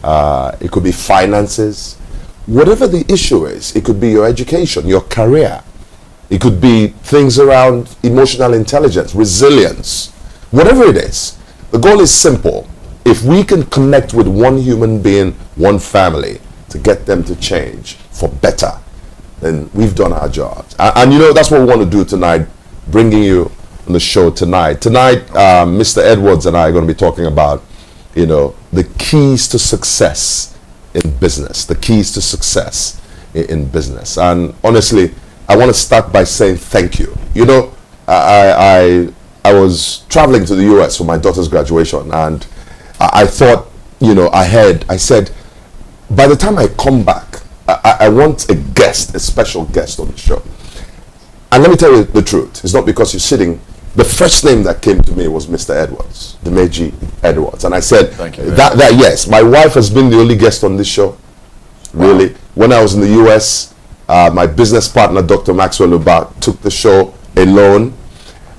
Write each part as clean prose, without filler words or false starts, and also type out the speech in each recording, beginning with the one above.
it could be finances, whatever the issue is. It could be your education, your career. It could be things around emotional intelligence, resilience, whatever it is. The goal is simple. If we can connect with one human being, one family, to get them to change for better, then we've done our jobs. And you know, that's what we want to do tonight, bringing you on the show tonight. Tonight, Mr. Edwards and I are going to be talking about, you know, the keys to success in business, the keys to success in business. And honestly, I want to start by saying thank you. You know, I was traveling to the US for my daughter's graduation, and I thought, you know, I said, by the time I come back, I want a guest, a special guest on the show. And let me tell you the truth. It's not because you're sitting. The first name that came to me was Mr. Edwards, Oladimeji Edwards. And I said, thank you that yes, my wife has been the only guest on this show. Really. Wow. When I was in the US, my business partner, Dr. Maxwell Uba, took the show alone.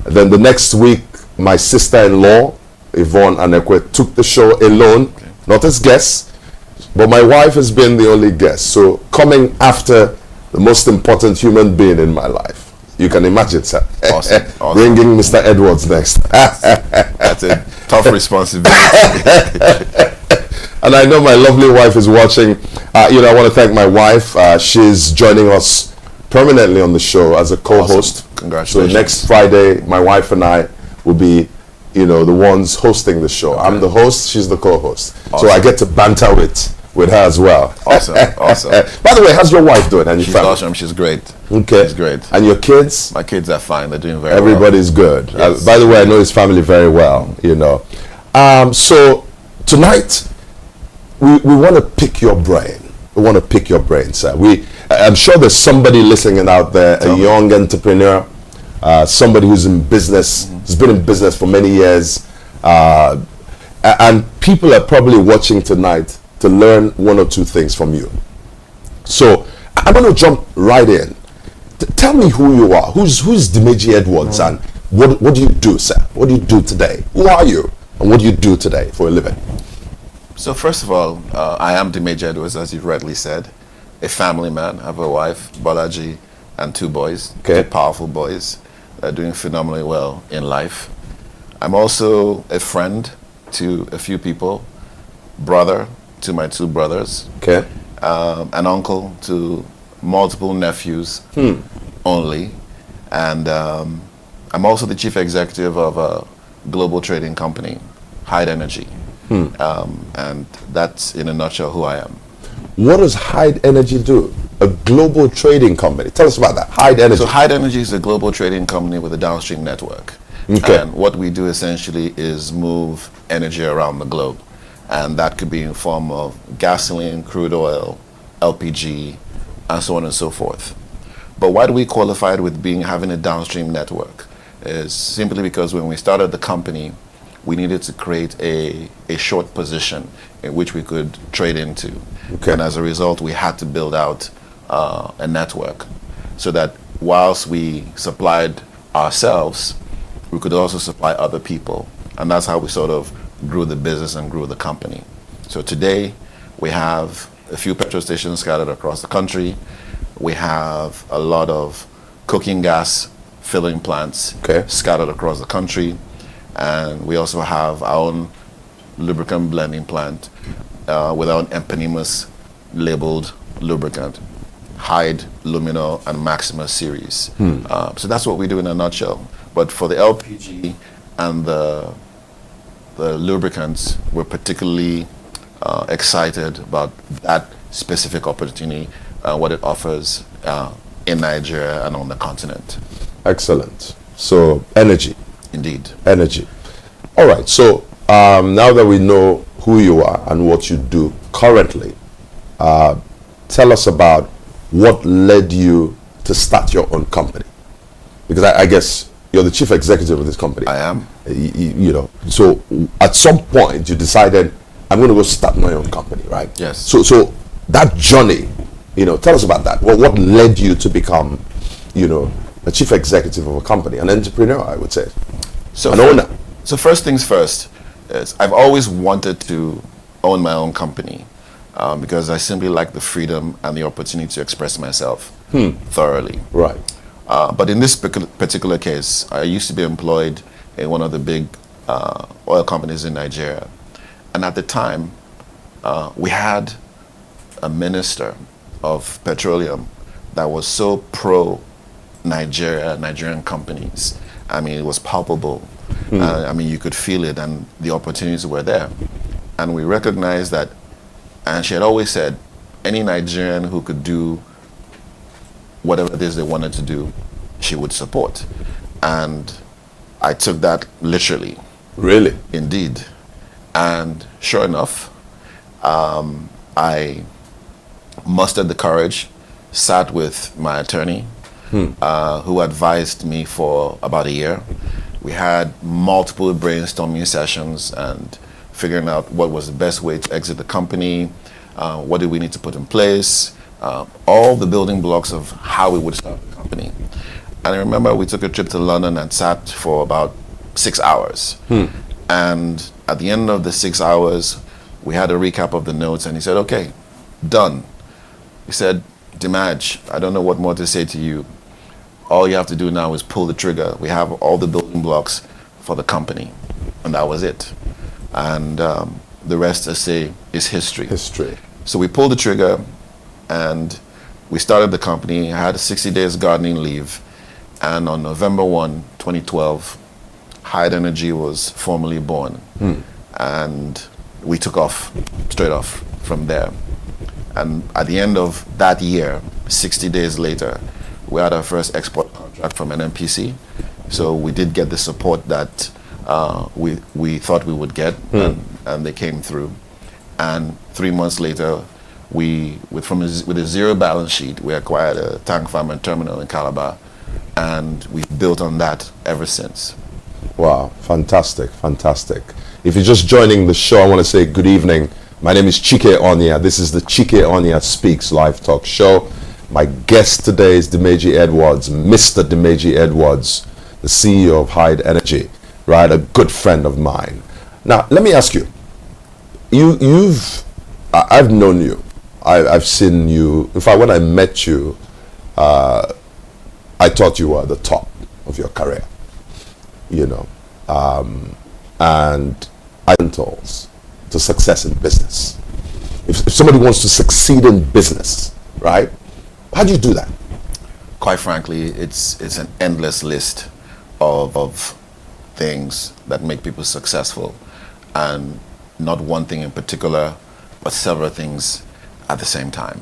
Then the next week, my sister-in-law, Yvonne Anekwe, took the show alone, okay, not as guest, but my wife has been the only guest. So coming after the most important human being in my life. You can imagine, sir. Awesome. Awesome. Bringing Mr. Edwards next. That's a tough responsibility. And I know my lovely wife is watching. You know, I want to thank my wife. She's joining us permanently on the show as a co-host. Awesome. Congratulations. So next Friday, my wife and I will be, you know, the ones hosting the show. Okay. I'm the host, she's the co-host. Awesome. So I get to banter with her as well. Awesome, awesome. By the way, how's your wife doing? And she's awesome, she's great. Okay. She's great. And your kids? My kids are fine, they're doing very Everybody's well. good. Yes. By the way, I know his family very well, you know. So tonight, we want to pick your brain. We want to pick your brain, sir. I'm sure there's somebody listening out there, a young entrepreneur, somebody who's in business, who's been in business for many years, and people are probably watching tonight to learn one or two things from you. So I'm going to jump right in. Tell me who you are. Who's Oladimeji Edwards, and what do you do, sir? What do you do today? Who are you, and what do you do today for a living? So first of all, I am Oladimeji Edwards, as you rightly said, a family man. I have a wife, Bolaji, and two boys, okay, two powerful boys. They're doing phenomenally well in life. I'm also a friend to a few people, brother to my two brothers, okay, an uncle to multiple nephews only, and I'm also the chief executive of a global trading company, Hyde Energy, and that's in a nutshell who I am. What does Hyde Energy do? A global trading company. Tell us about that. Hyde Energy. So Hyde Energy is a global trading company with a downstream network. Okay. And what we do essentially is move energy around the globe. And that could be in form of gasoline, crude oil, LPG, and so on and so forth. But why do we qualify it with having a downstream network? Is simply because when we started the company, we needed to create a short position in which we could trade into. Okay. And as a result, we had to build out a network so that whilst we supplied ourselves, we could also supply other people. And that's how we sort of grew the business and grew the company. So today, we have a few petrol stations scattered across the country. We have a lot of cooking gas filling plants scattered across the country. And we also have our own lubricant blending plant with our own eponymous labeled lubricant, Hyde, Luminol, and Maxima series. So that's what we do in a nutshell. But for the LPG and the lubricants, we're particularly excited about that specific opportunity, what it offers in Nigeria and on the continent. Excellent. So energy. Indeed. Energy. All right. So now that we know who you are and what you do currently, tell us about what led you to start your own company. Because I guess you're the chief executive of this company. I am. You know, so at some point you decided, I'm going to go start my own company, right? Yes. So that journey, you know, tell us about that. Well, what led you to become, you know, a chief executive of a company, an entrepreneur, I would say, an owner? So first things first, is I've always wanted to own my own company because I simply like the freedom and the opportunity to express myself thoroughly. Right. But in this particular case, I used to be employed in one of the big oil companies in Nigeria. And at the time, we had a minister of petroleum that was so Nigerian companies. I mean, it was palpable. I mean, you could feel it, and the opportunities were there. And we recognized that, and she had always said, any Nigerian who could do whatever it is they wanted to do, she would support. And I took that literally. Really? Indeed. And sure enough, I mustered the courage, sat with my attorney, who advised me for about a year. We had multiple brainstorming sessions and figuring out what was the best way to exit the company, what did we need to put in place, all the building blocks of how we would start the company. And I remember we took a trip to London and sat for about 6 hours. And at the end of the 6 hours, we had a recap of the notes, and he said, okay, done. He said, Dimaj, I don't know what more to say to you. All you have to do now is pull the trigger. We have all the building blocks for the company. And that was it. And the rest, I say, is history. History. So we pulled the trigger, and we started the company. I had 60 days gardening leave. And on November 1, 2012, Hyde Energy was formally born. And we took off, straight off from there. And at the end of that year, 60 days later, we had our first export contract from NMPC. So we did get the support that we thought we would get, and they came through. And 3 months later, with a zero balance sheet, we acquired a tank farm and terminal in Calabar, and we've built on that ever since. Wow, fantastic, fantastic. If you're just joining the show, I want to say good evening. My name is Chike Onyia. This is the Chike Onyia Speaks live talk show. My guest today is Oladimeji Edwards, Mr. Oladimeji Edwards, the CEO of Hyde Energy, right? A good friend of mine. Now, let me ask you. I've known you. I've seen you. In fact, when I met you, I thought you were at the top of your career, you know, and mentors to success in business. If somebody wants to succeed in business, right? How do you do that? Quite frankly, it's an endless list of things that make people successful, and not one thing in particular, but several things at the same time.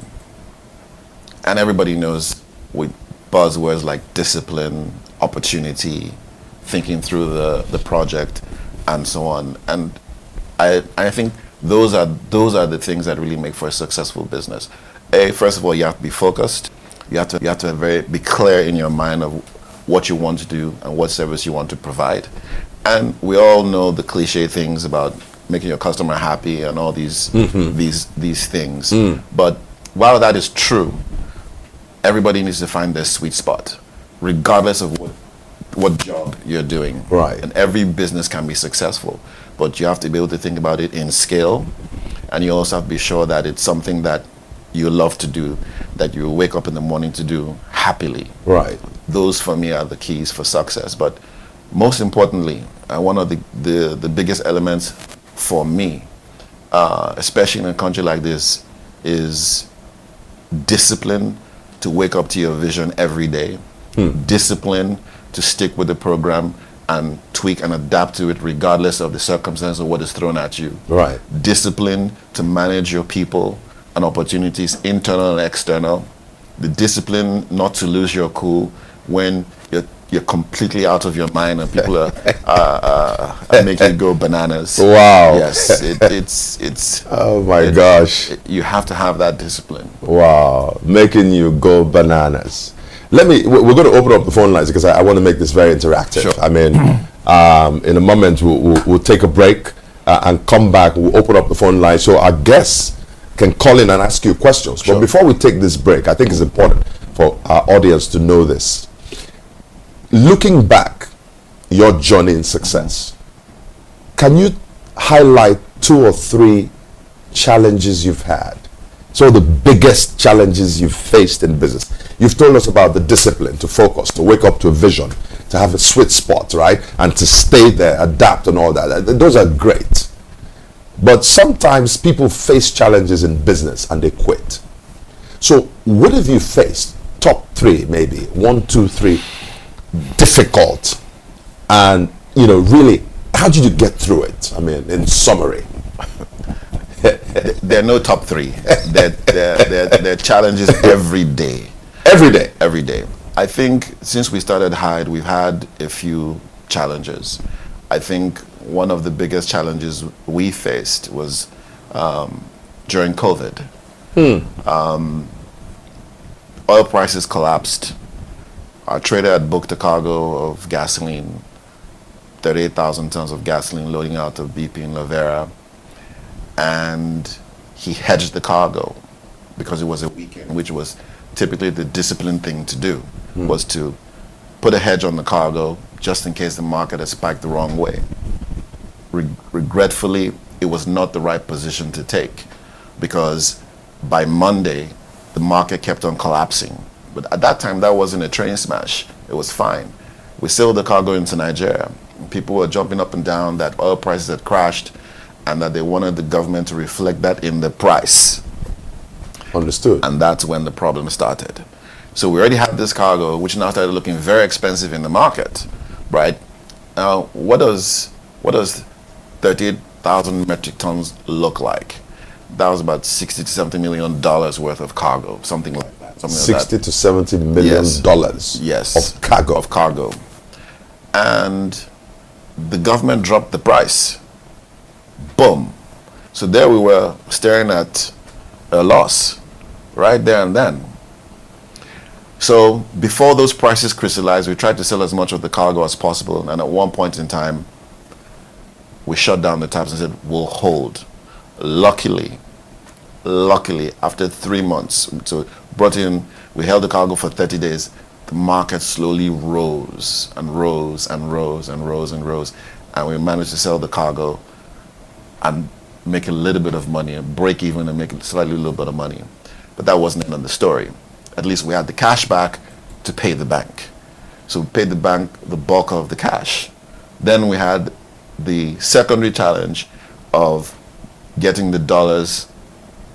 And everybody knows with buzzwords like discipline, opportunity, thinking through the project, and so on. And I think those are the things that really make for a successful business. First of all, you have to be focused. You have to be clear in your mind of what you want to do and what service you want to provide. And we all know the cliche things about making your customer happy and all these things. But while that is true, everybody needs to find their sweet spot, regardless of what job you're doing. Right. And every business can be successful, but you have to be able to think about it in scale, and you also have to be sure that it's something that you love to do, that you wake up in the morning to do happily. Right. Those for me are the keys for success. But most importantly, one of the biggest elements for me, especially in a country like this, is discipline to wake up to your vision every day, discipline to stick with the program and tweak and adapt to it regardless of the circumstance or what is thrown at you. Right. Discipline to manage your people and opportunities, internal and external. The discipline not to lose your cool when you're completely out of your mind and people are making you go bananas. Wow. Yes, it's. Oh my gosh. You have to have that discipline. Wow, making you go bananas. We're going to open up the phone lines because I want to make this very interactive. Sure. I mean, in a moment we'll take a break and come back. We'll open up the phone line so our guests can call in and ask you questions. Sure. But before we take this break, I think it's important for our audience to know this. Looking back, your journey in success, can you highlight 2 or 3 challenges you've had. So the biggest challenges you've faced in business. You've told us about the discipline to focus, to wake up to a vision, to have a sweet spot, right? And to stay there, adapt and all that. Those are great. But sometimes people face challenges in business and they quit. So what have you faced? Top three, maybe. 1, 2, 3. Difficult. And, really, how did you get through it? I mean, in summary. There are no top three. There are challenges every day. Every day? Every day. I think since we started Hyde, we've had a few challenges. I think one of the biggest challenges we faced was during COVID. Oil prices collapsed. Our trader had booked a cargo of gasoline, 38,000 tons of gasoline loading out of BP in Lavera. And he hedged the cargo because it was a weekend, which was typically the disciplined thing to do, was to put a hedge on the cargo just in case the market had spiked the wrong way. Regretfully, it was not the right position to take because by Monday, the market kept on collapsing. But at that time, that wasn't a train smash. It was fine. We sailed the cargo into Nigeria. People were jumping up and down that oil prices had crashed and that they wanted the government to reflect that in the price. Understood. And that's when the problem started. So we already had this cargo, which now started looking very expensive in the market, right? Now, what does 38,000 metric tons look like? That was about $60 to $70 million worth of cargo, something like that. 60 to 70 million dollars. Yes. Of cargo. Of cargo. And the government dropped the price. Boom. So there we were staring at a loss right there and then. So before those prices crystallized, we tried to sell as much of the cargo as possible. And at one point in time, we shut down the taps and said, we'll hold. Luckily, after 3 months, so we held the cargo for 30 days. The market slowly rose and rose and rose and rose and rose. And we managed to sell the cargo and make a little bit of money, and break even and make a slightly little bit of money. But that wasn't the end of the story. At least we had the cash back to pay the bank. So we paid the bank the bulk of the cash. Then we had the secondary challenge of getting the dollars,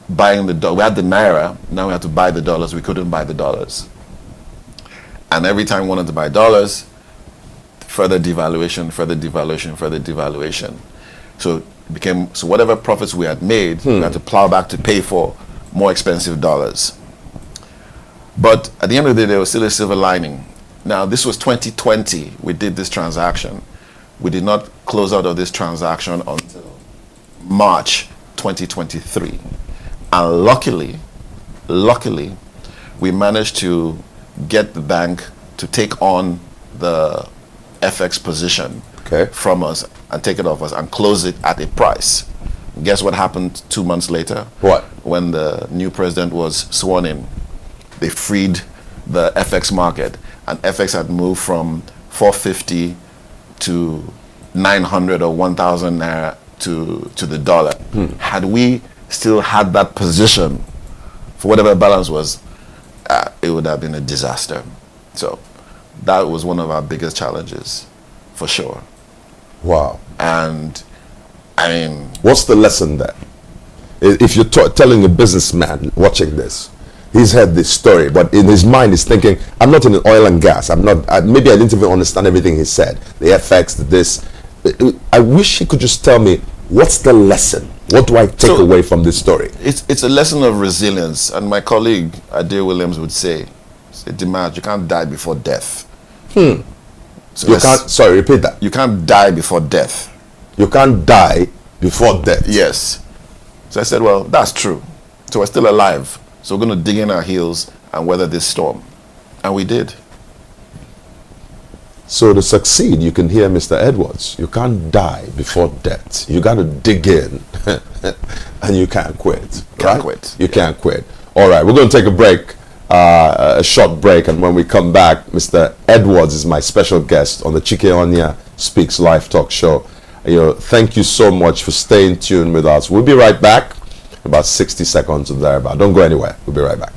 buying the dollars. We had the Naira, now we had to buy the dollars. We couldn't buy the dollars. And every time we wanted to buy dollars, further devaluation, further devaluation, further devaluation. So whatever profits we had made, we had to plow back to pay for more expensive dollars. But at the end of the day, there was still a silver lining. Now, this was 2020. We did this transaction. We did not close out of this transaction until March 2023. And luckily, we managed to get the bank to take on the FX position from us and take it off us and close it at a price. Guess what happened 2 months later? What? When the new president was sworn in, they freed the FX market, and FX had moved from 450 to 900 or 1,000 naira to the dollar. Had we still had that position for whatever balance was, it would have been a disaster. So that was one of our biggest challenges, for sure. Wow. And I mean, what's the lesson there? If you're telling a businessman watching this, he's heard this story, but in his mind he's thinking, I'm not in oil and gas. Maybe I didn't even understand everything he said. The FX, this. I wish he could just tell me, what's the lesson? What do I take away from this story? It's a lesson of resilience. And my colleague, Ade Williams, would say, Dimash, you can't die before death. So you can't, sorry, repeat that. You can't die before death. You can't die before death. Yes. So I said, well, that's true. So we're still alive. So we're going to dig in our heels and weather this storm. And we did. So to succeed, you can hear Mr. Edwards. You can't die before death. You got to dig in and you can't quit. Can't quit. You can't quit. All right, we're going to take a break, a short break. And when we come back, Mr. Edwards is my special guest on the Chike Onyia Speaks Live talk show. Thank you so much for staying tuned with us. We'll be right back about 60 seconds or thereabout. Don't go anywhere. We'll be right back.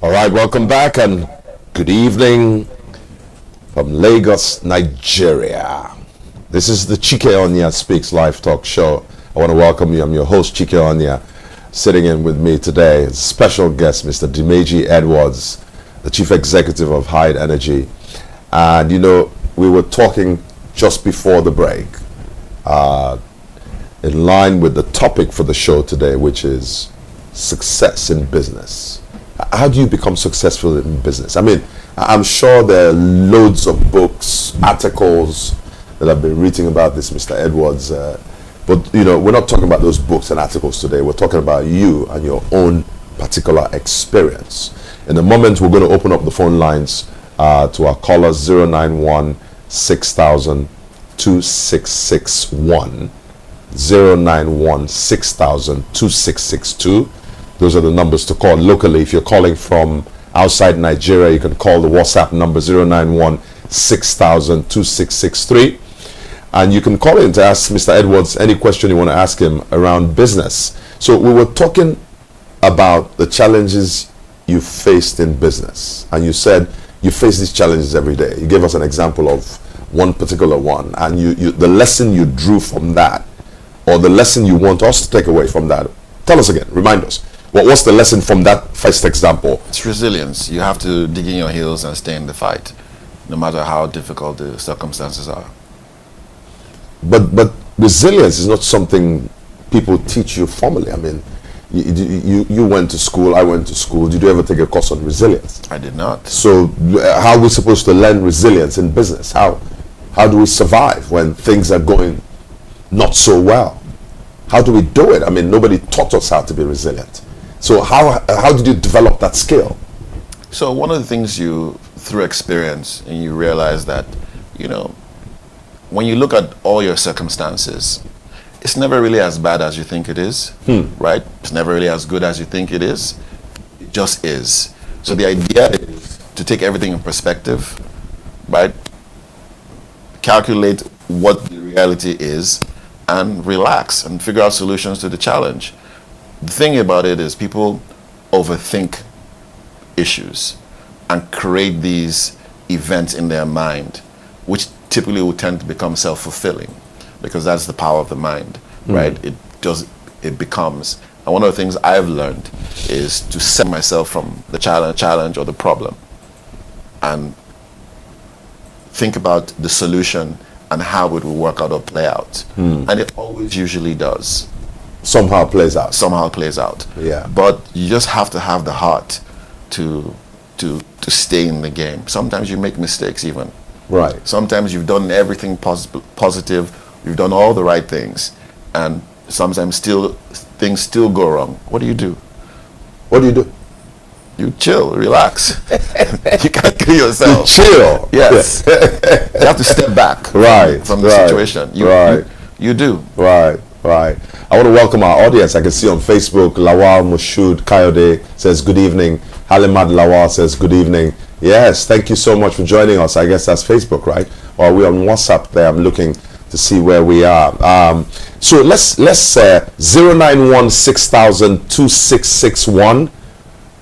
All right, welcome back and good evening from Lagos, Nigeria. This is the Chike Onyia Speaks Live Talk Show. I want to welcome you. I'm your host, Chike Onyia. Sitting in with me today is special guest, Mr. Oladimeji Edwards, the Chief Executive of Hyde Energy. And you know, we were talking just before the break, in line with the topic for the show today, which is success in business. How do you become successful in business? I mean, I'm sure there are loads of books, articles that I've been reading about this, Mr. Edwards. But, you know, we're not talking about those books and articles today. We're talking about you and your own particular experience. In a moment, we're going to open up the phone lines to our callers, 091 6000 2661, 091 6000 2662. Those are the numbers to call locally. If you're calling from outside Nigeria, you can call the WhatsApp number 091 6000 2663. And you can call in to ask Mr. Edwards any question you want to ask him around business. So we were talking about the challenges you faced in business. And you said you face these challenges every day. You gave us an example of one particular one. And the lesson you drew from that, or the lesson you want us to take away from that. Tell us again, remind us. What's the lesson from that first example? It's resilience. You have to dig in your heels and stay in the fight, no matter how difficult the circumstances are. But resilience is not something people teach you formally. I mean, you went to school, I went to school. Did you ever take a course on resilience? I did not. So how are we supposed to learn resilience in business? How do we survive when things are going not so well? How do we do it? I mean, nobody taught us how to be resilient. So how did you develop that skill? So one of the things through experience, and you realize that, when you look at all your circumstances, it's never really as bad as you think it is, right? It's never really as good as you think it is. It just is. So the idea is to take everything in perspective, right? Calculate what the reality is and relax and figure out solutions to the challenge. The thing about it is people overthink issues and create these events in their mind, which typically will tend to become self-fulfilling, because that's the power of the mind, right? It becomes. And one of the things I've learned is to set myself from the challenge or the problem and think about the solution and how it will work out or play out. And it always usually does. Somehow plays out. Somehow plays out. Yeah. But you just have to have the heart to stay in the game. Sometimes you make mistakes even. Right. Sometimes you've done everything positive, you've done all the right things, and sometimes things still go wrong. What do? What do you do? You chill, relax. You can't kill yourself. You chill. Yes. You have to step back from the situation. You do. Right. I want to welcome our audience. I can see on Facebook, Lawal Mushud Kayode says good evening. Halimad Lawal says good evening. Yes, thank you so much for joining us. I guess that's Facebook, right? Or are we on WhatsApp there? I'm looking to see where we are. So let's 091 6000 2661,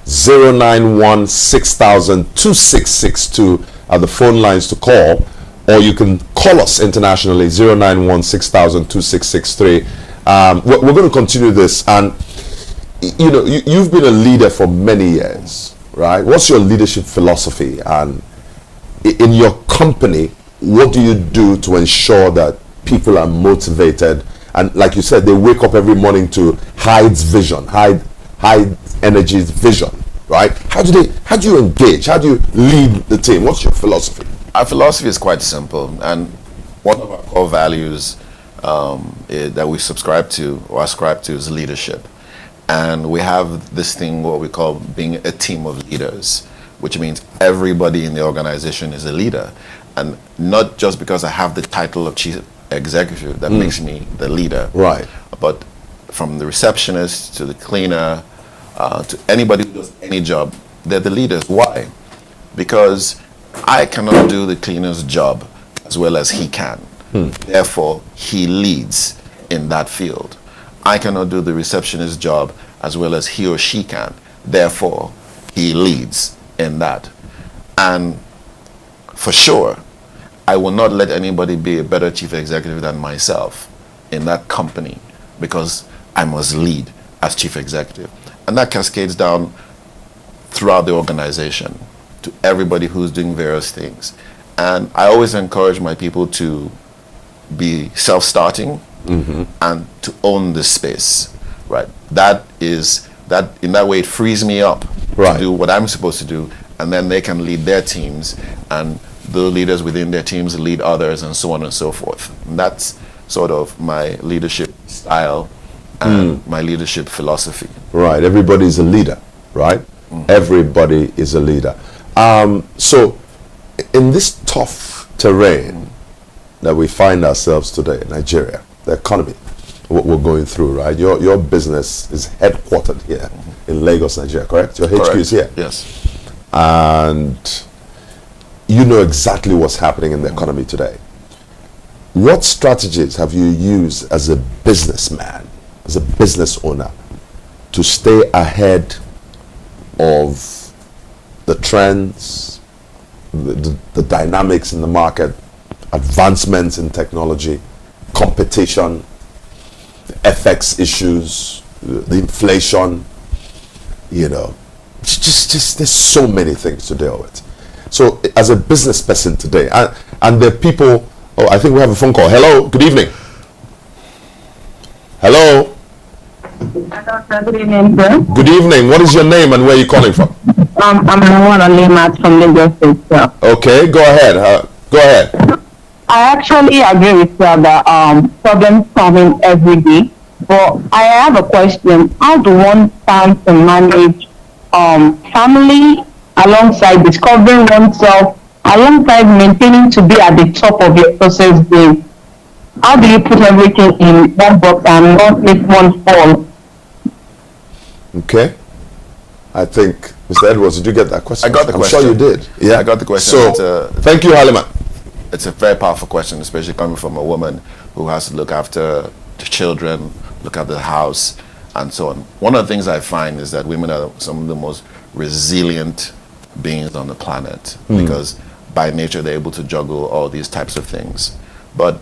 091 6000 2662 are the phone lines to call, or you can call us internationally, 091 6000 2663. We're going to continue this, and you've been a leader for many years, right? What's your leadership philosophy, and in your company, what do you do to ensure that people are motivated, and like you said, they wake up every morning to Hyde's vision, Hyde Energy's vision, right? How do you engage? How do you lead the team? What's your philosophy? Our philosophy is quite simple, and one of our core values that we subscribe to or ascribe to is leadership. And we have this thing, what we call being a team of leaders, which means everybody in the organization is a leader. And not just because I have the title of chief executive that makes me the leader. Right. But from the receptionist to the cleaner, to anybody who does any job, they're the leaders. Why? Because I cannot do the cleaner's job as well as he can. Therefore, he leads in that field. I cannot do the receptionist's job as well as he or she can. Therefore, he leads in that. And for sure, I will not let anybody be a better chief executive than myself in that company, because I must lead as chief executive. And that cascades down throughout the organization to everybody who's doing various things. And I always encourage my people to be self-starting and to own the space, right? That in that way it frees me up to do what I'm supposed to do, and then they can lead their teams, and the leaders within their teams lead others, and so on and so forth. And that's sort of my leadership style and my leadership philosophy. Right, everybody's a leader, right? Everybody is a leader. So in this tough terrain that we find ourselves today in Nigeria, the economy, what we're going through, right? Your business is headquartered here in Lagos, Nigeria, correct? Your HQ is here. Yes. And you know exactly what's happening in the economy today. What strategies have you used as a businessman, as a business owner, to stay ahead of the trends, the dynamics in the market, advancements in technology, competition, the FX issues, the inflation, just there's so many things to deal with. So as a business person today, and the people, I think we have a phone call. Hello, good evening. Hello. Good evening, sir. Good evening. What is your name and where are you calling from? I'm Oladimeji from Lagos State, sir. Okay, go ahead. Go ahead. I actually agree with you that problems coming every day. But I have a question. How do one stand to manage family alongside discovering oneself, alongside maintaining to be at the top of your success game? How do you put everything in one box and not let one fall? Okay. I think, Mr. Edwards, did you get that question? I got the question. I'm sure you did. Yeah, I got the question. So, thank you, Halima. It's a very powerful question, especially coming from a woman who has to look after the children, look after the house, and so on. One of the things I find is that women are some of the most resilient beings on the planet because by nature they're able to juggle all these types of things. But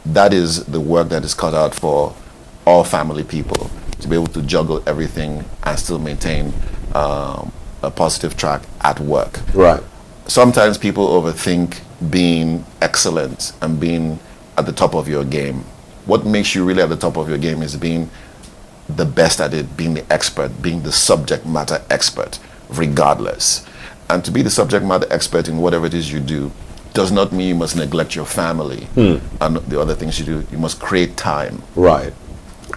that is the work that is cut out for all family people, to be able to juggle everything and still maintain a positive track at work. Right. Sometimes people overthink being excellent and being at the top of your game. What makes you really at the top of your game is being the best at it, being the expert, being the subject matter expert, regardless. And to be the subject matter expert in whatever it is you do does not mean you must neglect your family and the other things you do. You must create time. Right.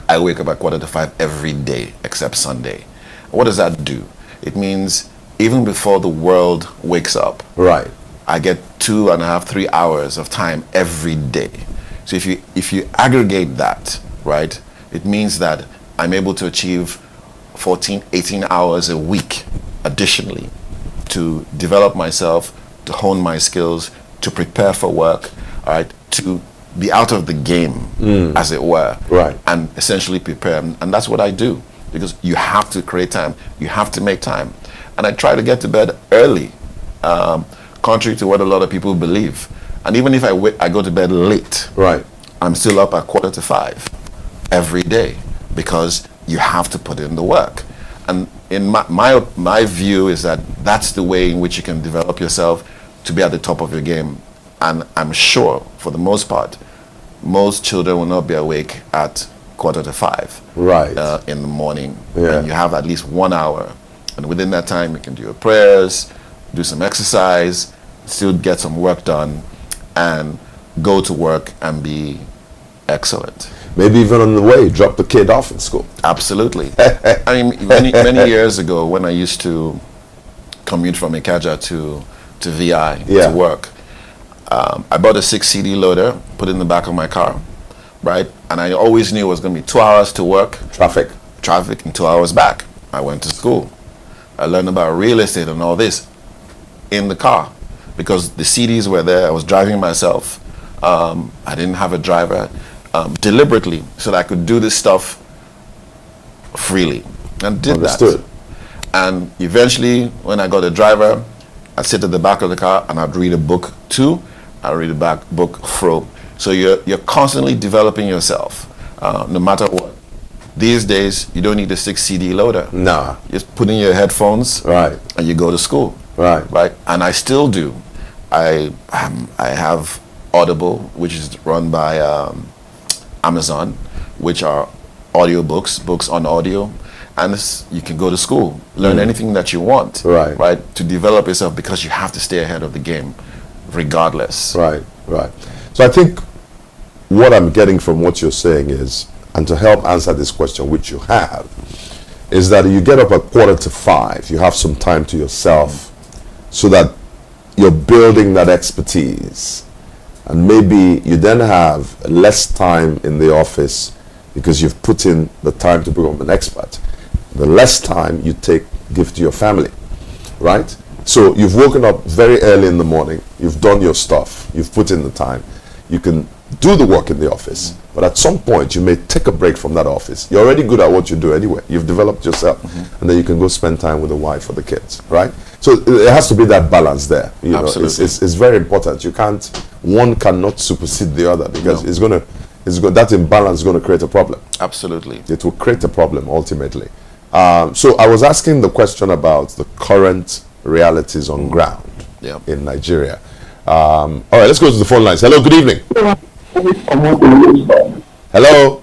I wake up at 4:45 every day except Sunday. What does that do? It means even before the world wakes up, Right. I get 2.5, 3 hours of time every day. So if you aggregate that, right, it means that I'm able to achieve 14, 18 hours a week additionally to develop myself, to hone my skills, to prepare for work, all right, to be out of the game, as it were, Right. and essentially prepare. And that's what I do, because you have to create time, you have to make time. And I try to get to bed early, contrary to what a lot of people believe. And even if I go to bed late, Right. I'm still up at 4:45 every day, because you have to put in the work. And in my view is that that's the way in which you can develop yourself to be at the top of your game. And I'm sure, for the most part, most children will not be awake at 4:45 Right. in the morning. Yeah. And you have at least 1 hour. And within that time, you can do your prayers, do some exercise, still get some work done, and go to work and be excellent. Maybe even on the way, drop the kid off in school. Absolutely. I mean, many years ago, when I used to commute from Ikaja to VI Yeah. to work, I bought a 6 CD loader, put it in the back of my car, right? And I always knew it was going to be 2 hours to work, Traffic. and 2 hours back. I went to school. I learned about real estate and all this in the car because the CDs were there. I was driving myself. I didn't have a driver, deliberately, so that I could do this stuff freely, and did Understood. that. And eventually, when I got a driver, I'd sit at the back of the car and I'd read a book to, I'd read a book fro. So you're constantly developing yourself, no matter what. These days, you don't need a 6 CD loader. Nah. You just put in your headphones, Right. and you go to school. Right. Right. And I still do. I have Audible, which is run by Amazon, which are audiobooks, books on audio, and you can go to school, learn anything that you want, Right. to develop yourself, because you have to stay ahead of the game, regardless. Right. Right. So I think what I'm getting from what you're saying is, and to help answer this question, which you have, is that you get up at 4:45, you have some time to yourself, so that you're building that expertise. And maybe you then have less time in the office because you've put in the time to become an expert. The less time you give to your family, right? So you've woken up very early in the morning, you've done your stuff, you've put in the time, you can do the work in the office, but at some point you may take a break from that office. You're already good at what you do anyway. You've developed yourself, and then you can go spend time with the wife or the kids, right? So it has to be that balance there. You know, Absolutely. it's very important. One cannot supersede the other, because No. that imbalance is going to create a problem. Absolutely. It will create a problem ultimately. So I was asking the question about the current realities on ground Yeah. in Nigeria. All right, let's go to the phone lines. Hello, good evening. Hello.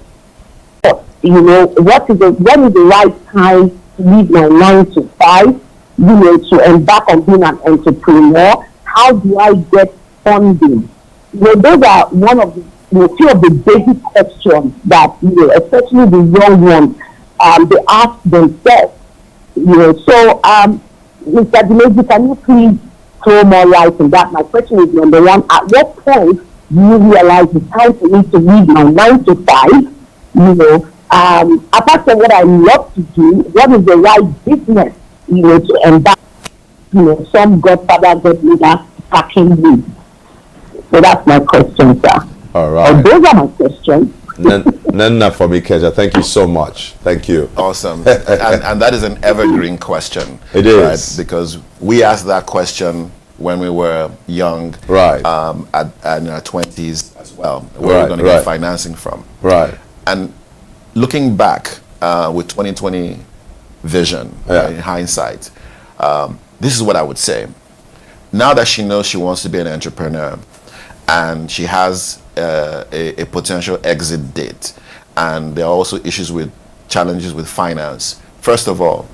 when is the right time to leave my 9 to 5, to embark on being an entrepreneur? How do I get funding? Those are one of the few of the basic questions that especially the young ones they ask themselves. So Mr. Dimeji, can you please throw more light on that? My question is, number one, at what point do you realize it's time for me to leave my 9 to 5? Apart from what I love to do, what is the right business, to embark, some godfather, godmother packing with? So that's my question, sir. All right. Those are my questions. Nana for me, Keja. Thank you so much. Thank you. Awesome. and that is an evergreen question. It is. Right? Because we asked that question when we were young, right? In our 20s as well, where we're going to get financing from. Right. And looking back with 2020 vision, in hindsight, this is what I would say. Now that she knows she wants to be an entrepreneur, and she has a potential exit date, and there are also challenges with finance. First of all,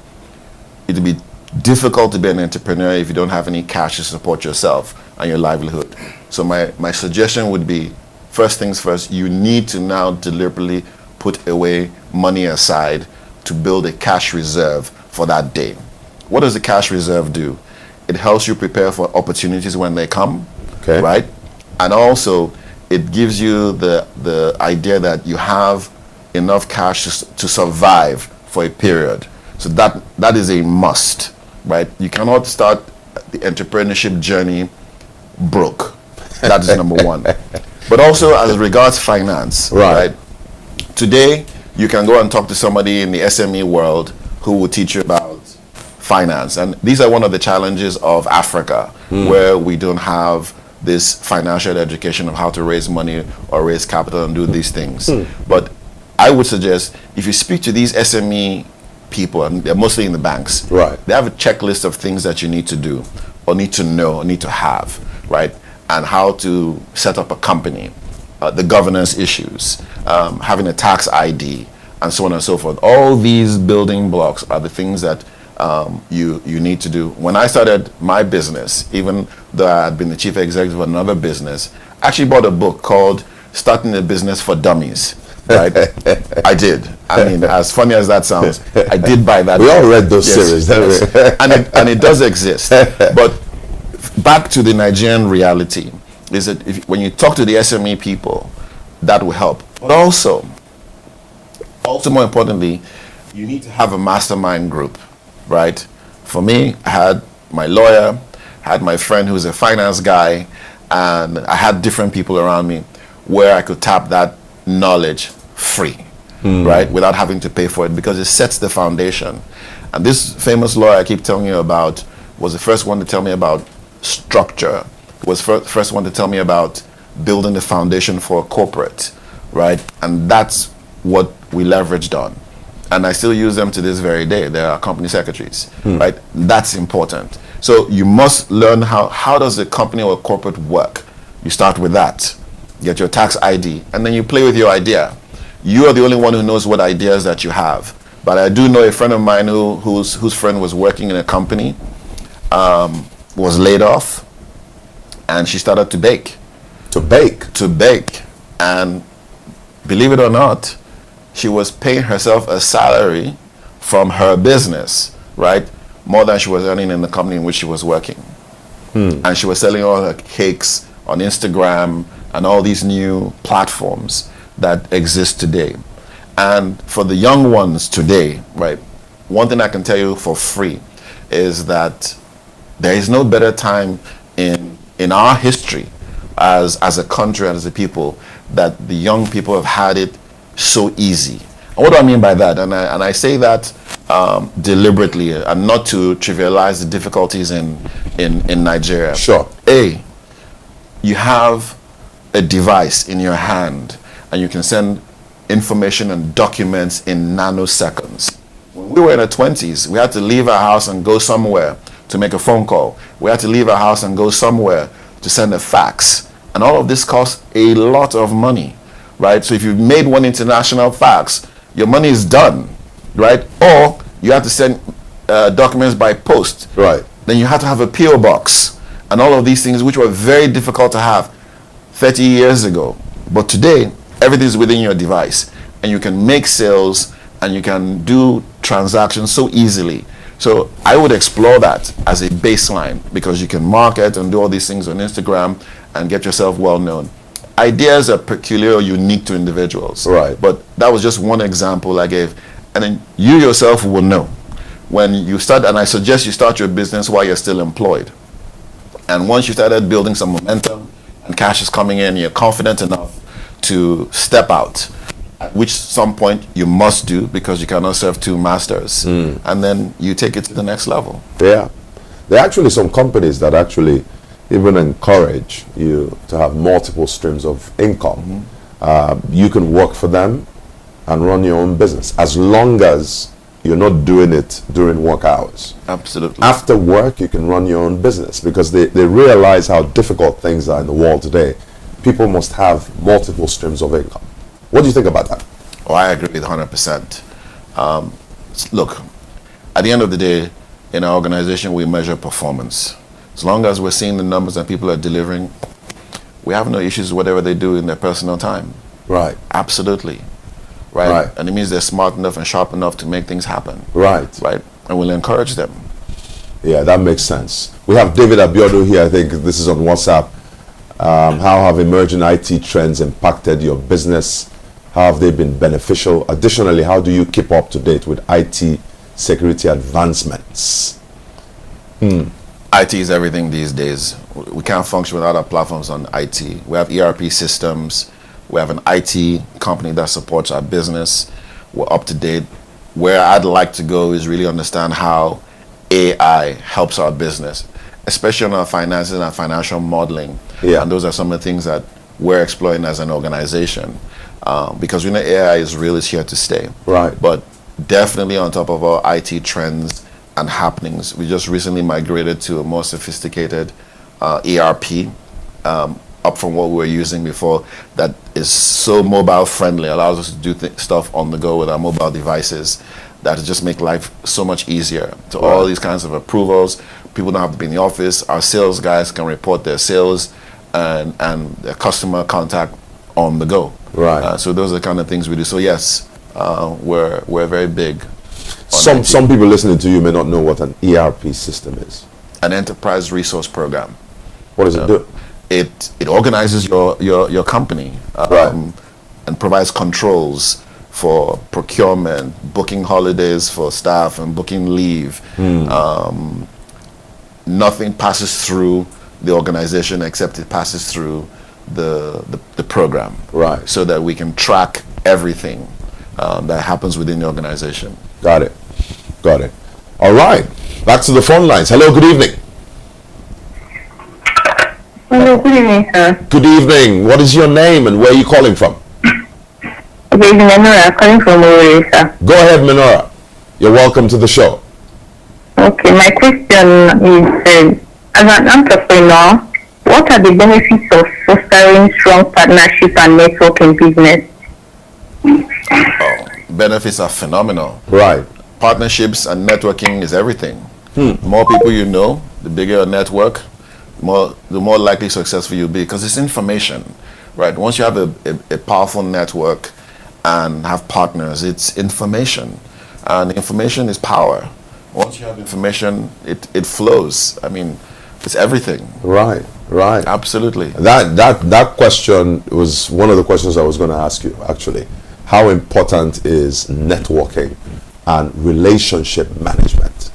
it'll be difficult to be an entrepreneur if you don't have any cash to support yourself and your livelihood. So my suggestion would be, first things first, you need to now deliberately put away money aside to build a cash reserve for that day. What does the cash reserve do? It helps you prepare for opportunities when they come, right? And also, it gives you the idea that you have enough cash to survive for a period. So that is a must, right? You cannot start the entrepreneurship journey broke. That is number one. But also, as regards finance, right? Today, you can go and talk to somebody in the SME world who will teach you about finance. And these are one of the challenges of Africa, where we don't have this financial education of how to raise money or raise capital and do these things. But I would suggest, if you speak to these SME people, and they're mostly in the banks, they have a checklist of things that you need to do, or need to know, or need to have, right? And how to set up a company, the governance issues, having a tax ID, and so on and so forth. All these building blocks are the things that you need to do. When I started my business, even though I had been the chief executive of another business, I actually bought a book called Starting a Business for Dummies, right? I did. I mean, as funny as that sounds, I did buy that We book. all read those series, don't we? and it does exist. But back to the Nigerian reality, is that when you talk to the SME people, that will help. But also more importantly, you need to have a mastermind group, right? For me, I had my lawyer, I had my friend who's a finance guy, and I had different people around me where I could tap that knowledge free, right? Without having to pay for it, because it sets the foundation. And this famous lawyer I keep telling you about was the first one to tell me about structure, was first one to tell me about building the foundation for a corporate, right? And that's what we leveraged on. And I still use them to this very day. They are company secretaries, right? That's important. So you must learn how does a company or a corporate work. You start with that. Get your tax ID, and then you play with your idea. You are the only one who knows what ideas that you have. But I do know a friend of mine whose friend was working in a company, was laid off, and she started to bake. To bake. And believe it or not, she was paying herself a salary from her business, right? More than she was earning in the company in which she was working. And she was selling all her cakes on Instagram and all these new platforms that exist today. And for the young ones today, right, one thing I can tell you for free is that there is no better time in our history as a country and as a people that the young people have had it so easy. And what do I mean by that? And I say that deliberately and not to trivialize the difficulties in Nigeria. Sure. You have a device in your hand and you can send information and documents in nanoseconds. When we were in our 20s, we had to leave our house and go somewhere to make a phone call. We had to leave our house and go somewhere to send a fax. And all of this costs a lot of money, right? So if you made one international fax, your money is done, right? Or you have to send documents by post. Right. Then you have to have a PO box and all of these things, which were very difficult to have 30 years ago. But today, everything is within your device, and you can make sales and you can do transactions so easily. So I would explore that as a baseline, because you can market and do all these things on Instagram and get yourself well known. Ideas are peculiar or unique to individuals. Right. But that was just one example I gave. And then you yourself will know. When you start, and I suggest you start your business while you're still employed. And once you started building some momentum and cash is coming in, you're confident enough to step out, at which some point you must do, because you cannot serve two masters. And then you take it to the next level. Yeah. There are actually some companies that actually even encourage you to have multiple streams of income. You can work for them and run your own business, as long as you're not doing it during work hours. Absolutely. After work, you can run your own business, because they realize how difficult things are in the world today. People must have multiple streams of income. What do you think about that? Oh, I agree with 100%. Look, at the end of the day, in our organization, we measure performance. As long as we're seeing the numbers and people are delivering, we have no issues with whatever they do in their personal time. Right. Absolutely. Right? Right. And it means they're smart enough and sharp enough to make things happen. Right. Right? And we'll encourage them. Yeah, that makes sense. We have David Abiodun here. I think this is on WhatsApp. How have emerging IT trends impacted your business? How have they been beneficial? Additionally, how do you keep up to date with IT security advancements? IT is everything these days. We can't function without our platforms on IT. We have ERP systems. We have an IT company that supports our business. We're up to date. Where I'd like to go is really understand how AI helps our business, especially on our finances and our financial modeling. Yeah. And those are some of the things that we're exploring as an organization. Because we know AI is real, it's here to stay. Right. But definitely on top of our IT trends and happenings, we just recently migrated to a more sophisticated ERP, up from what we were using before, that is so mobile friendly, allows us to do stuff on the go with our mobile devices, that just make life so much easier. So all these kinds of approvals, people don't have to be in the office. Our sales guys can report their sales and their customer contact on the go. Right. So those are the kind of things we do. So yes, we're very big. Some people listening to you may not know what an ERP system is. An enterprise resource program. What does it do? It organizes your company and provides controls for procurement, booking holidays for staff, and booking leave. Nothing passes through the organization except it passes through the program. Right. So that we can track everything that happens within the organization. Got it. Got it. All right. Back to the phone lines. Hello, good evening. Hello, good evening, sir. Good evening. What is your name and where are you calling from? Okay, it's Menora, calling from Owerri, sir. Go ahead, Minora. You're welcome to the show. Okay, my question is, as an entrepreneur, what are the benefits of fostering strong partnership and network in business? Benefits are phenomenal. Right. Partnerships and networking is everything. The more people you know, the bigger your network, the more likely successful you'll be, because it's information, right? Once you have a powerful network and have partners, it's information, and information is power. Once you have information, it flows. I mean, it's everything. Right. Right. Absolutely. That question was one of the questions I was going to ask you, actually. How important is networking and relationship management?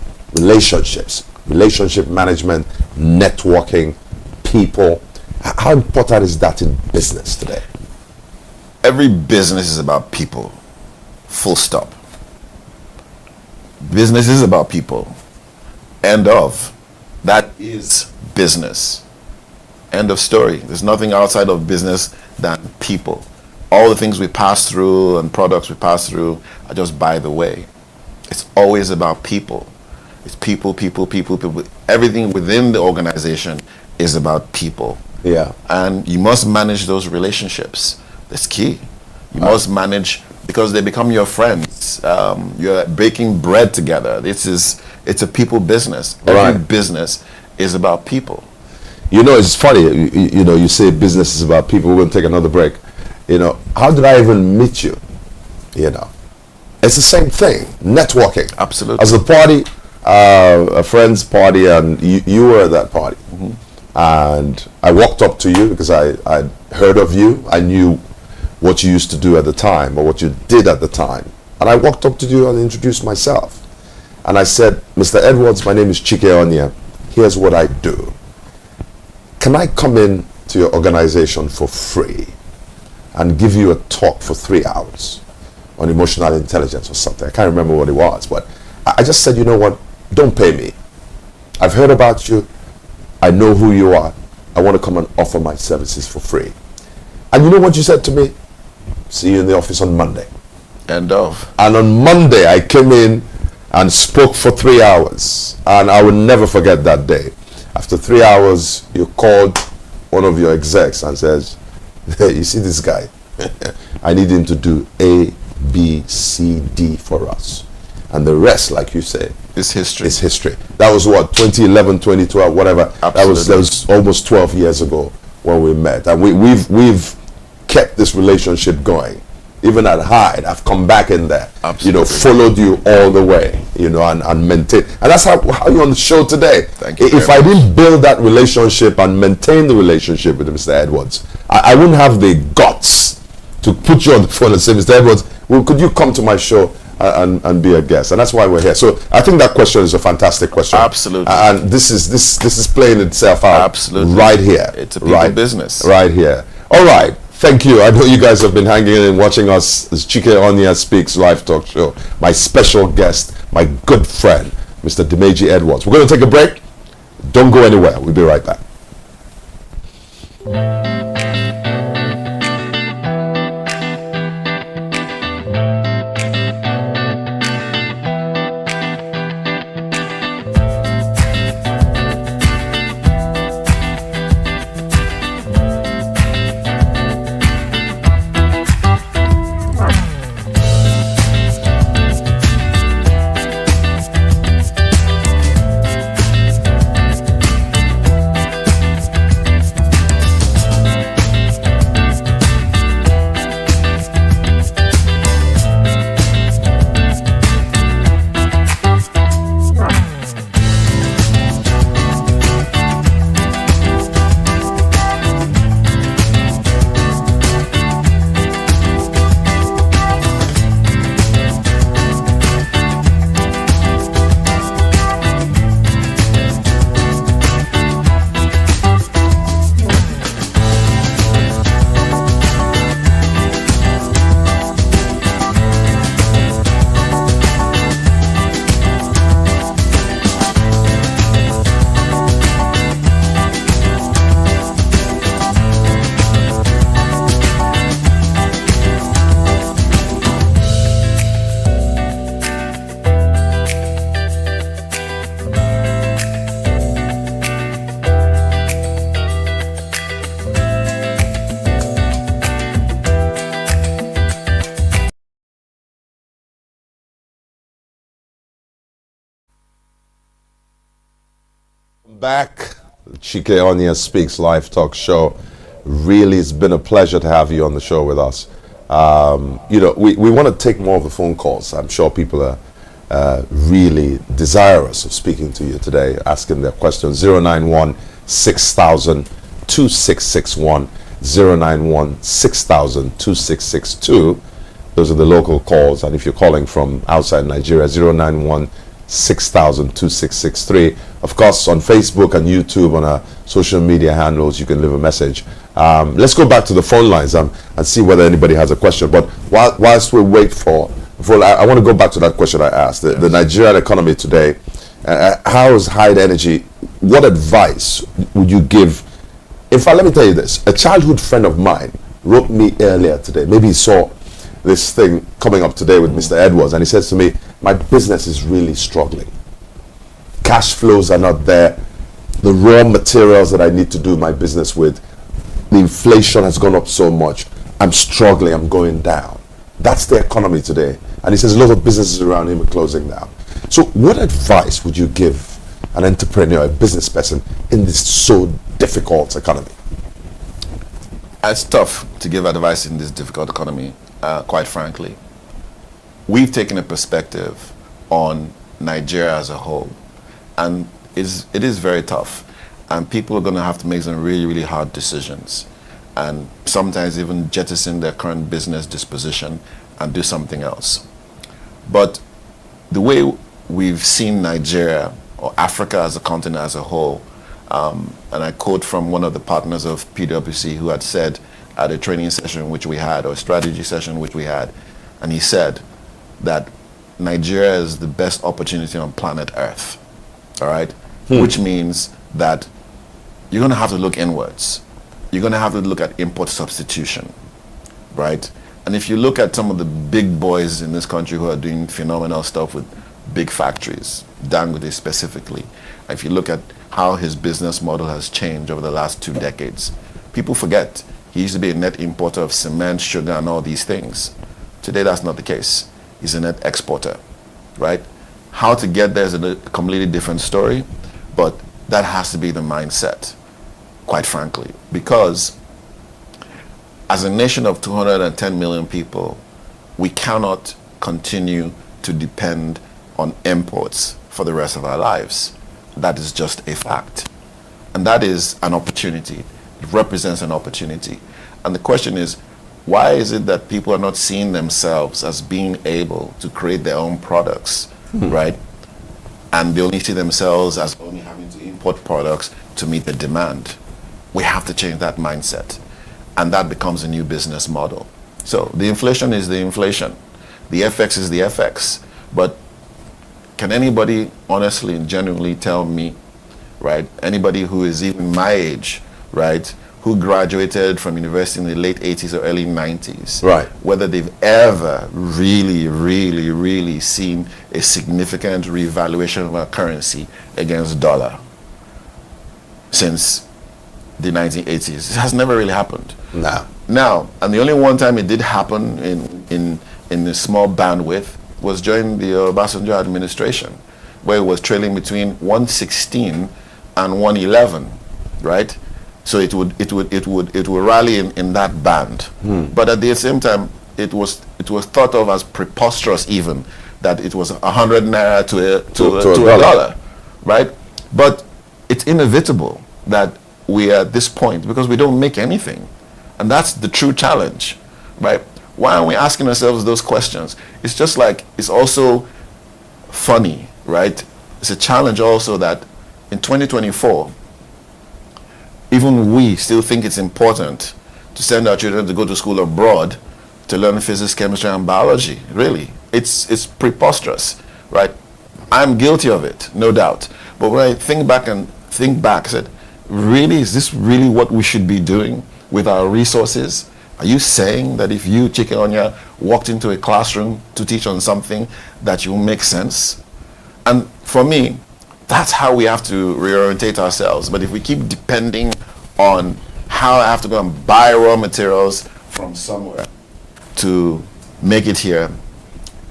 Relationship management, networking, people. How important is that in business today? Every business is about people. Full stop. Business is about people. End of. That is business. End of story. There's nothing outside of business than people. All the things we pass through and products we pass through are just by the way. It's always about people. It's people. Everything within the organization is about people. Yeah. And you must manage those relationships. That's key. You must manage because they become your friends. You're baking bread together. It's a people business. Every business is about people. You know, it's funny. You say business is about people. We're going to take another break. You know, how did I even meet you? You know, it's the same thing. Networking. Absolutely. As a party, a friend's party, and you were at that party. And I walked up to you because I heard of you. I knew what you used to do at the time, or what you did at the time. And I walked up to you and introduced myself. And I said, Mr. Edwards, my name is Chike Onyia. Here's what I do. Can I come in to your organization for free and give you a talk for 3 hours on emotional intelligence or something? I can't remember what it was, but I just said, you know what? Don't pay me. I've heard about you. I know who you are. I want to come and offer my services for free. And you know what you said to me? See you in the office on Monday. End of. And on Monday, I came in and spoke for 3 hours. And I will never forget that day. After 3 hours, you called one of your execs and says, hey, you see this guy? I need him to do A, B, C, D for us. And the rest, like you say, is history. It's history. That was what, 2011, 2012, whatever. Absolutely. That was almost 12 years ago when we met. And we've kept this relationship going. Even at Hyde, I've come back in there. Absolutely. You know, followed you all the way, you know, and maintain. And that's how you're on the show today. Thank you. If I didn't build that relationship and maintain the relationship with Mr. Edwards, I wouldn't have the guts to put you on the phone and say, Mr. Edwards, well, could you come to my show and be a guest? And that's why we're here. So I think that question is a fantastic question. Absolutely. And this is playing itself out. Absolutely. Right here. It's a people business. Right here. All right. Thank you. I know you guys have been hanging in and watching us as Chike Onyia Speaks live talk show. My special guest, my good friend, Mr. Oladimeji Edwards. We're going to take a break. Don't go anywhere. We'll be right back. Back, Chike Onyia Speaks live talk show. Really, it's been a pleasure to have you on the show with us. You know, we want to take more of the phone calls. I'm sure people are really desirous of speaking to you today, asking their questions. 091-6000-2661, 091-6000-2662. Those are the local calls. And if you're calling from outside Nigeria, 091-6000-2663. Of course, on Facebook and YouTube, on our social media handles, you can leave a message. Let's go back to the phone lines and see whether anybody has a question. But whilst we wait I want to go back to that question I asked. The Nigerian economy today, how is Hyde Energy? What advice would you give? In fact, let me tell you this. A childhood friend of mine wrote me earlier today. Maybe he saw this thing coming up today with Mr. Edwards, and he says to me, my business is really struggling. Cash flows are not there. The raw materials that I need to do my business with, the inflation has gone up so much. I'm struggling. I'm going down. That's the economy today. And he says a lot of businesses around him are closing down. So what advice would you give an entrepreneur, a business person in this so difficult economy? It's tough to give advice in this difficult economy, quite frankly. We've taken a perspective on Nigeria as a whole, and it is very tough. And people are going to have to make some really, really hard decisions, and sometimes even jettison their current business disposition and do something else. But the way we've seen Nigeria or Africa as a continent as a whole, and I quote from one of the partners of PwC who had said at a training session which we had, or a strategy session which we had, and he said that Nigeria is the best opportunity on planet Earth, all right? Which means that you're going to have to look inwards. You're going to have to look at import substitution, right? And if you look at some of the big boys in this country who are doing phenomenal stuff with big factories, Dangote specifically, if you look at how his business model has changed over the last 2 decades, people forget he used to be a net importer of cement, sugar, and all these things. Today, that's not the case. He's a net exporter, right? How to get there is a completely different story, but that has to be the mindset, quite frankly, because as a nation of 210 million people, we cannot continue to depend on imports for the rest of our lives. That is just a fact. And that is an opportunity. It represents an opportunity. And the question is, why is it that people are not seeing themselves as being able to create their own products, right? And they only see themselves as only having to import products to meet the demand. We have to change that mindset. And that becomes a new business model. So the inflation is the inflation. The FX is the FX. But can anybody honestly and genuinely tell me, right, anybody who is even my age, right, who graduated from university in the late 80s or early 90s, right, whether they've ever really seen a significant revaluation of our currency against dollar since the 1980s? It has never really happened. No. Now, and the only one time it did happen in a small bandwidth was during the Obasanjo administration, where it was trailing between 116 and 111, right? So it would rally in that band. But at the same time, it was thought of as preposterous even that it was 100 naira to a dollar, right? But it's inevitable that we are at this point because we don't make anything. And that's the true challenge, right? Why aren't we asking ourselves those questions? It's just like, it's also funny, right? It's a challenge also that in 2024, even we still think it's important to send our children to go to school abroad to learn physics, chemistry, and biology. Really, it's preposterous, right? I'm guilty of it, no doubt. But when I think back, I said, really, is this really what we should be doing with our resources? Are you saying that if you, Chike Onyia, walked into a classroom to teach on something that will make sense? And for me, that's how we have to reorientate ourselves. But if we keep depending on how I have to go and buy raw materials from somewhere to make it here,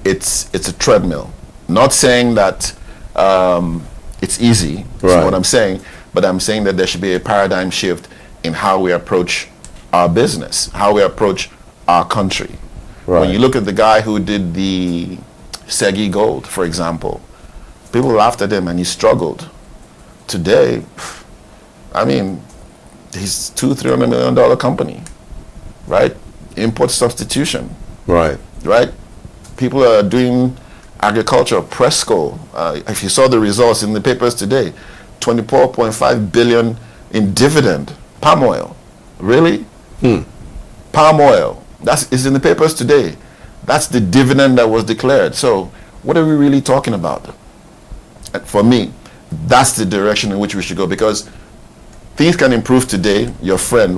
it's a treadmill. Not saying that it's easy, Right. is what I'm saying, but I'm saying that there should be a paradigm shift in how we approach our business, how we approach our country. Right. When you look at the guy who did the Segi Gold, for example, people laughed at him and he struggled. Today, I mean, he's $200-300 million company, right? Import substitution, Right. right? People are doing agriculture, Presco. If you saw the results in the papers today, 24.5 billion in dividend, palm oil. Really? Palm oil. It's in the papers today. That's the dividend that was declared. So what are we really talking about? For me, that's the direction in which we should go, because things can improve today. Your friend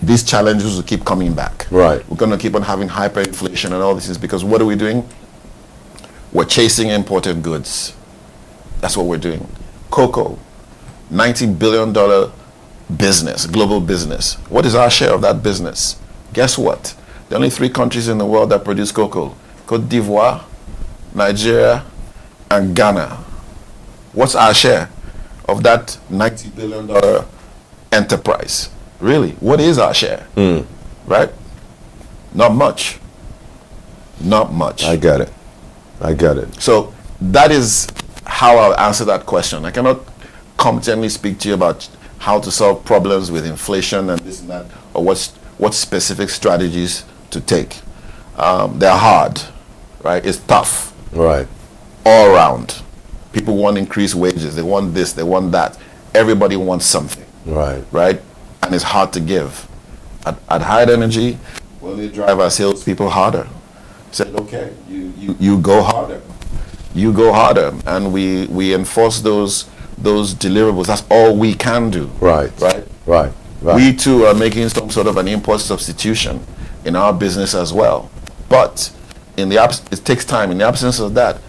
these challenges will keep coming back. Right. We're going to keep on having hyperinflation and all these things, because what are we doing? We're chasing imported goods. That's what we're doing. Cocoa, $90 billion business, global business. What is our share of that business? Guess what? the only 3 countries in the world that produce cocoa: Cote d'Ivoire, Nigeria, and Ghana. What's our share of that $90 billion enterprise? Really, what is our share? Right? Not much. Not much. I get it. So that is how I'll answer that question. I cannot competently speak to you about how to solve problems with inflation and this and that, or what specific strategies to take. They're hard, right? It's tough. Right. All around. People want increased wages. They want this, they want that. Everybody wants something. Right. Right? And it's hard to give. At Hyde Energy, when we drive our salespeople harder, said, okay, you go harder. You go harder. And we enforce those deliverables. That's all we can do. Right. Right? Right. Right. We too are making some sort of an import substitution in our business as well. But it takes time. In the absence of that,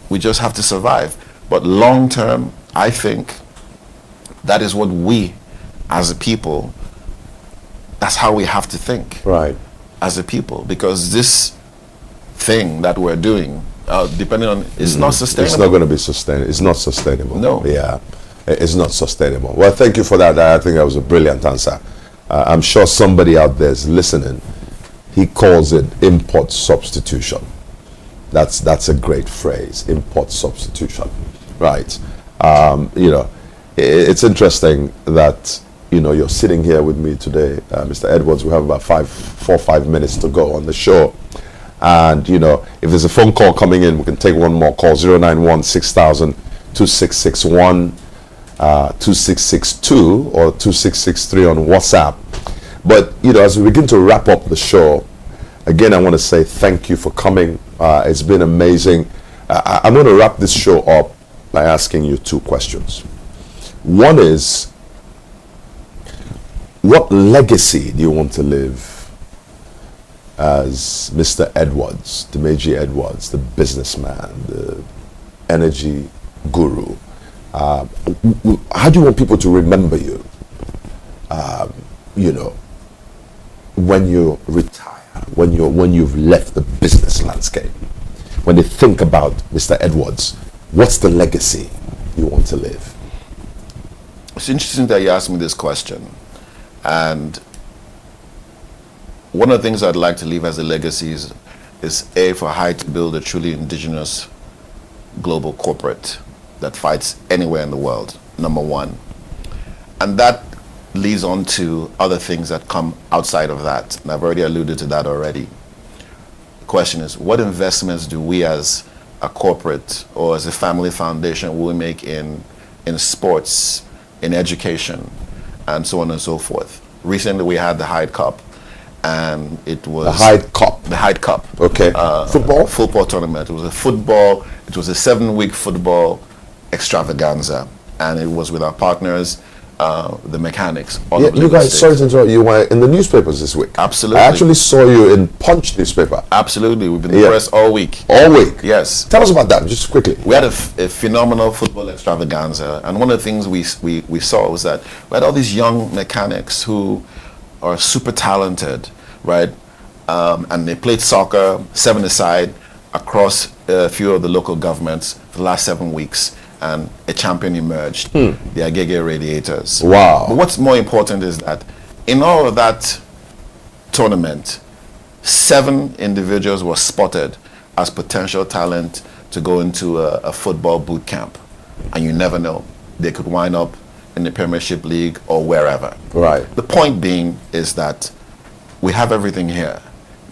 we just have to survive. But long term, I think that is what we, as a people, that's how we have to think. Right. As a people, because this thing that we're doing, depending on, it's not sustainable. It's not going to be sustainable. It's not sustainable. No. Yeah. It's not sustainable. Well, thank you for that. I think that was a brilliant answer. I'm sure somebody out there is listening. He calls it import substitution. That's a great phrase, import substitution. Right. It's interesting that, you're sitting here with me today, Mr. Edwards. We have about 4 or 5 minutes to go on the show. And, if there's a phone call coming in, we can take one more call, 091 6000 2661, 2662 or 2663 on WhatsApp. But, as we begin to wrap up the show, again, I want to say thank you for coming. It's been amazing. I'm going to wrap this show up by asking you 2 questions. One is, what legacy do you want to leave as Mr. Edwards, Oladimeji Edwards, the businessman, the energy guru? How do you want people to remember you, when you retire, when you've left the business landscape? When they think about Mr. Edwards, what's the legacy you want to leave? It's interesting that you asked me this question. And one of the things I'd like to leave as a legacy is for Hyde to build a truly indigenous global corporate that fights anywhere in the world, number one. And that leads on to other things that come outside of that. And I've already alluded to that already. The question is, what investments do we as a corporate or as a family foundation will we make in sports, in education, and so on and so forth? Recently we had the Hyde Cup, and it was... The Hyde Cup? The Hyde Cup. Okay. Football? Football tournament. It was a 7-week football extravaganza, and it was with our partners, the mechanics. Yeah, you guys, sorry to interrupt, you were in the newspapers this week. Absolutely. I actually saw you in Punch newspaper. Absolutely. We've been in the press all week. All week? Yes. Tell us about that, just quickly. We had a phenomenal football extravaganza, and one of the things we saw was that we had all these young mechanics who are super talented, right? And they played soccer, 7-a-side, across a few of the local governments for the last 7 weeks. And a champion emerged, the Agege Radiators. Wow. But what's more important is that in all of that tournament, 7 individuals were spotted as potential talent to go into a football boot camp. And you never know. They could wind up in the Premiership League or wherever. Right. The point being is that we have everything here.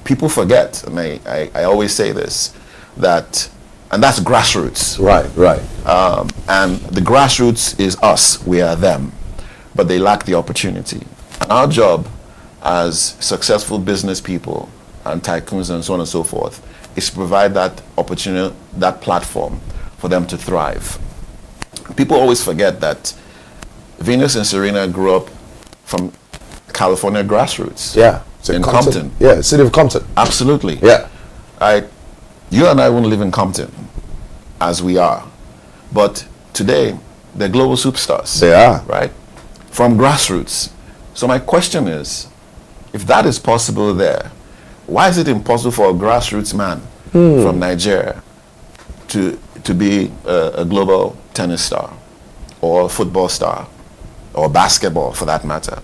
People forget, and I always say this, and that's grassroots. Right. And the grassroots is us, we are them, but they lack the opportunity. And our job as successful business people and tycoons and so on and so forth is to provide that opportunity, that platform for them to thrive. People always forget that Venus and Serena grew up from California grassroots. Yeah. In Compton. Yeah, city of Compton. Absolutely. Yeah. You and I wouldn't live in Compton as we are. But today, they're global superstars. They are. Right? From grassroots. So my question is, if that is possible there, Why is it impossible for a grassroots man from Nigeria to be a global tennis star or a football star or basketball for that matter?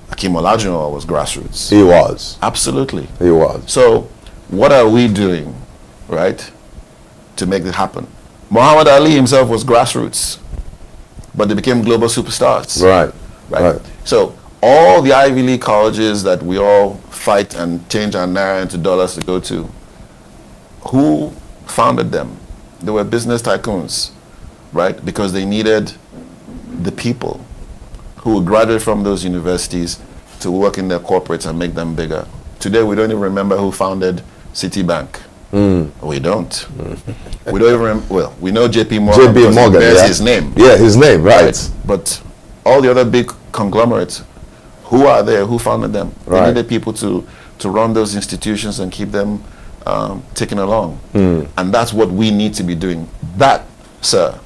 Hakeem Olajuwon was grassroots. He was. Absolutely. He was. So what are we doing, right, to make it happen? Muhammad Ali himself was grassroots, but they became global superstars. Right. So all the Ivy League colleges that we all fight and change our naira into dollars to go to, who founded them? They were business tycoons, right? Because they needed the people who would graduate from those universities to work in their corporates and make them bigger. Today, we don't even remember who founded Citibank. We don't. We don't even well, we know JP Morgan. JP Morgan, bears his name. Yeah, his name, right. But all the other big conglomerates, who are there? Who founded them? They needed people to run those institutions and keep them ticking along. And that's what we need to be doing. That, sir,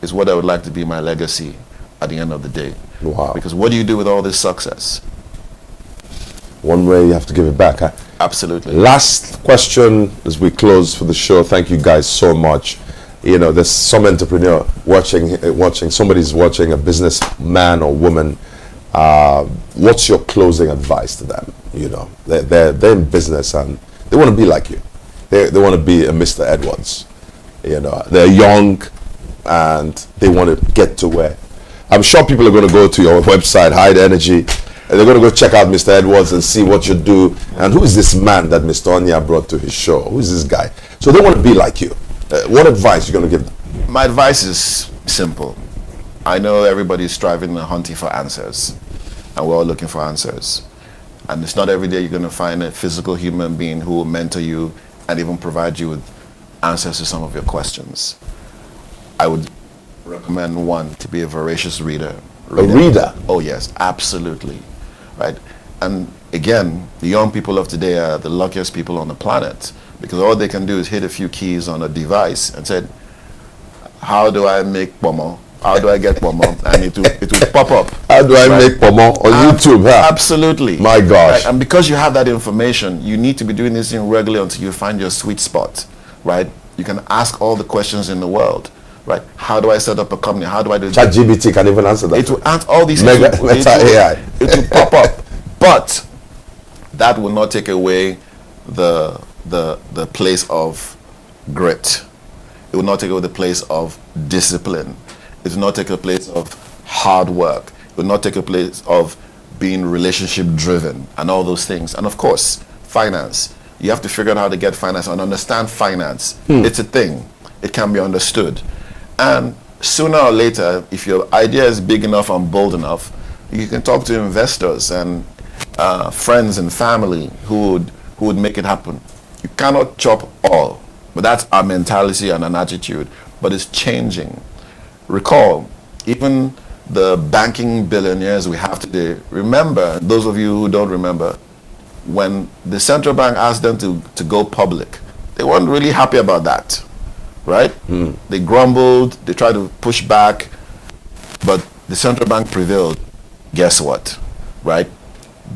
is what I would like to be my legacy at the end of the day. Wow. Because what do you do with all this success? One way you have to give it back. Huh? Absolutely. Last question as we close for the show. Thank you guys so much. You know, there's some entrepreneur watching, somebody's watching, a businessman or woman. What's your closing advice to them? You know, they're in business and they want to be like you. They want to be a Mr. Edwards. You know, they're young and they want to get to where. I'm sure people are going to go to your website, Hyde Energy, and they're going to go check out Mr. Edwards and see what you do. And who is this man that Mr. Onyia brought to his show? Who is this guy? So they want to be like you. What advice are you going to give them? My advice is simple. I know everybody's striving and hunting for answers, and we're all looking for answers. And it's not every day you're going to find a physical human being who will mentor you and even provide you with answers to some of your questions. I would recommend one, to be a voracious reader. A reader? Oh yes, absolutely. Right? And again, the young people of today are the luckiest people on the planet, because all they can do is hit a few keys on a device and say, how do I make pomo? How do I get pomo? And it will pop up. How do I make pomo on YouTube? Huh? Absolutely. My gosh. Right? And because you have that information, you need to be doing this thing regularly until you find your sweet spot. Right? You can ask all the questions in the world. Right? How do I set up a company? How do I do that? ChatGPT can even answer that. It will answer all these Meta AI. It will pop up. But that will not take away the place of grit. It will not take away the place of discipline. It will not take a place of hard work. It will not take a place of being relationship driven and all those things. And of course, finance. You have to figure out how to get finance and understand finance. It's a thing. It can be understood. And sooner or later, if your idea is big enough and bold enough, you can talk to investors and friends and family who would make it happen. You cannot chop all, but that's our mentality and an attitude. But it's changing. Recall, even the banking billionaires we have today, remember, those of you who don't remember, when the central bank asked them to go public, they weren't really happy about that. Right? They grumbled, they tried to push back, but the central bank prevailed. Guess what? Right?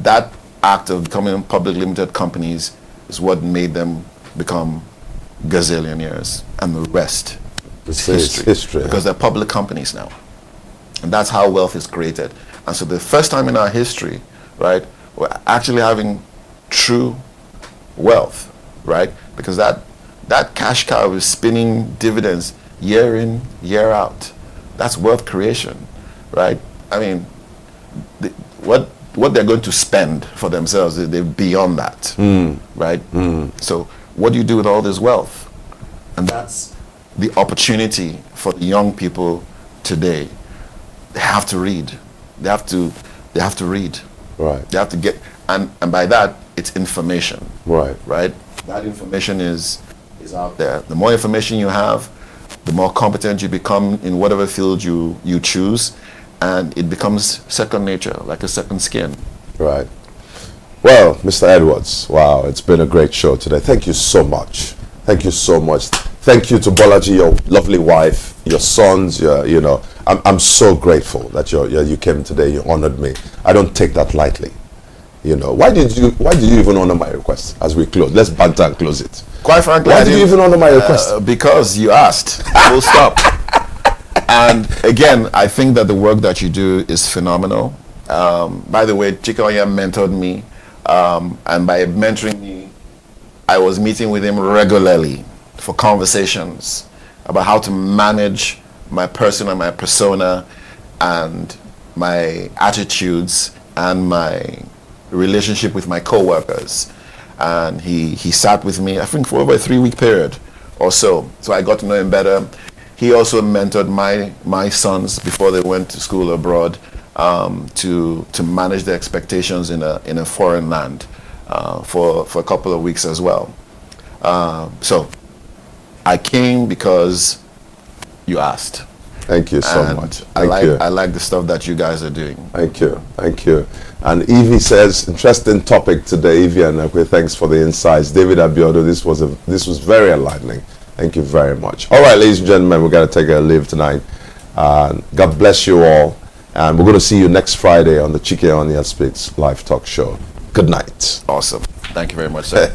That act of becoming public limited companies is what made them become gazillionaires, and the rest is history. Because they're public companies now. And that's how wealth is created. And so the first time in our history, right, we're actually having true wealth, right? Because that cash cow is spinning dividends year in, year out. That's wealth creation, right? I mean, what they're going to spend for themselves, they're beyond that, right? So what do you do with all this wealth? And that's the opportunity for the young people today. They have to read. They have to read. Right. They have to get, and by that, it's information. Right. Right? That information is out there. The more information you have, the more competent you become in whatever field you choose, and it becomes second nature, like a second skin. Right. Well, Mr. Edwards, wow, it's been a great show today. Thank you so much. Thank you so much. Thank you to Bolaji, your lovely wife, your sons. I'm so grateful that you came today. You honored me. I don't take that lightly. You know, why did you even honor my request as we close? Let's banter and close it. Quite frankly, Why did you even honor my request? Because you asked. Full stop. And again, I think that the work that you do is phenomenal. By the way, Chike Onyia mentored me, and by mentoring me, I was meeting with him regularly for conversations about how to manage my person and my persona and my attitudes and my relationship with my coworkers. And he sat with me, I think, for over a 3-week period or so. So I got to know him better. He also mentored my sons before they went to school abroad, to manage their expectations in a foreign land for a couple of weeks as well. So I came because you asked. Thank you so much. Thank you. I like the stuff that you guys are doing. Thank you. Thank you. And Evie says, interesting topic today, Evie and Ekwe, thanks for the insights. David Abiodo, this was very enlightening. Thank you very much. All right, ladies and gentlemen, we're going to take a leave tonight. God bless you all. And we're going to see you next Friday on the Chike Onyia Speaks live talk show. Good night. Awesome. Thank you very much, sir.